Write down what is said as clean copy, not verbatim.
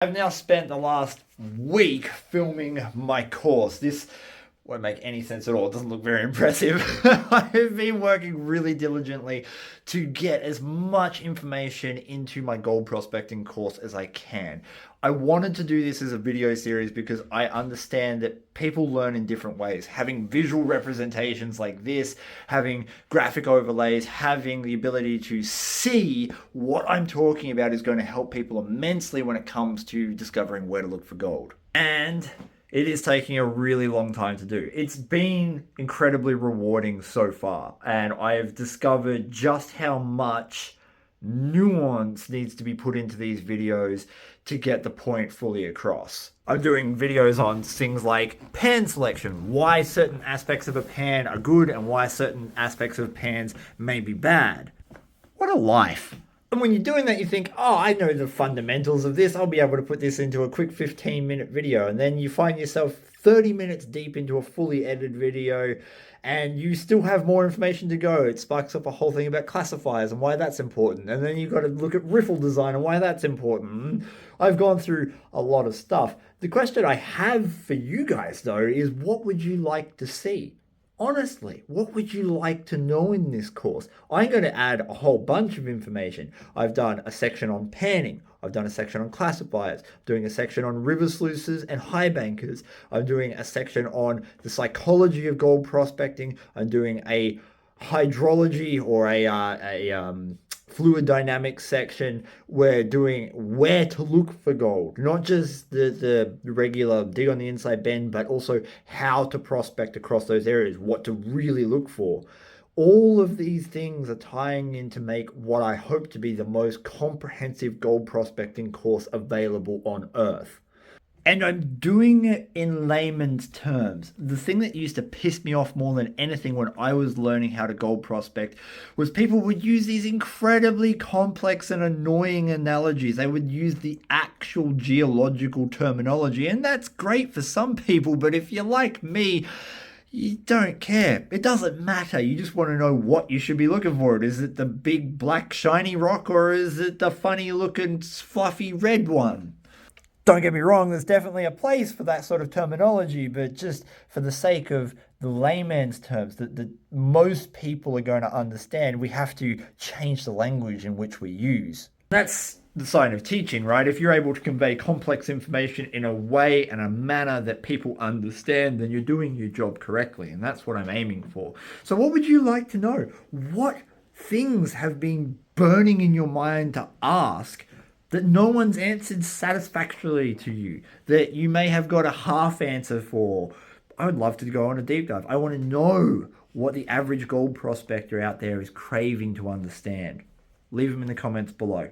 I've now spent the last week filming my course. This won't make any sense at all. It doesn't look very impressive. I've been working really diligently to get as much information into my gold prospecting course as I can. I wanted to do this as a video series because I understand that people learn in different ways. Having visual representations like this, having graphic overlays, having the ability to see what I'm talking about is going to help people immensely when it comes to discovering where to look for gold. And it is taking a really long time to do. It's been incredibly rewarding so far, and I've discovered just how much nuance needs to be put into these videos to get the point fully across. I'm doing videos on things like pan selection, why certain aspects of a pan are good and why certain aspects of pans may be bad. What a life! And when you're doing that, you think, oh, I know the fundamentals of this. I'll be able to put this into a quick 15-minute video. And then you find yourself 30 minutes deep into a fully edited video and you still have more information to go. It sparks up a whole thing about classifiers and why that's important. And then you've got to look at riffle design and why that's important. I've gone through a lot of stuff. The question I have for you guys, though, is what would you like to see? Honestly, what would you like to know in this course? I'm going to add a whole bunch of information. I've done a section on panning. I've done a section on classifiers. I'm doing a section on river sluices and high bankers. I'm doing a section on the psychology of gold prospecting. I'm doing a hydrology or a fluid dynamics section. We're doing where to look for gold, not just the regular dig on the inside bend, but also how to prospect across those areas, what to really look for. All of these things are tying in to make what I hope to be the most comprehensive gold prospecting course available on Earth. And I'm doing it in layman's terms. The thing that used to piss me off more than anything when I was learning how to gold prospect was people would use these incredibly complex and annoying analogies. They would use the actual geological terminology, and that's great for some people, but if you're like me, you don't care. It doesn't matter. You just want to know what you should be looking for. Is it the big black shiny rock or is it the funny looking fluffy red one? Don't get me wrong, there's definitely a place for that sort of terminology, but just for the sake of the layman's terms that most people are going to understand, we have to change the language in which we use. That's the sign of teaching, right? If you're able to convey complex information in a way and a manner that people understand, then you're doing your job correctly, and that's what I'm aiming for. So what would you like to know? What things have been burning in your mind to ask that no one's answered satisfactorily to you, that you may have got a half answer for? I would love to go on a deep dive. I want to know what the average gold prospector out there is craving to understand. Leave them in the comments below.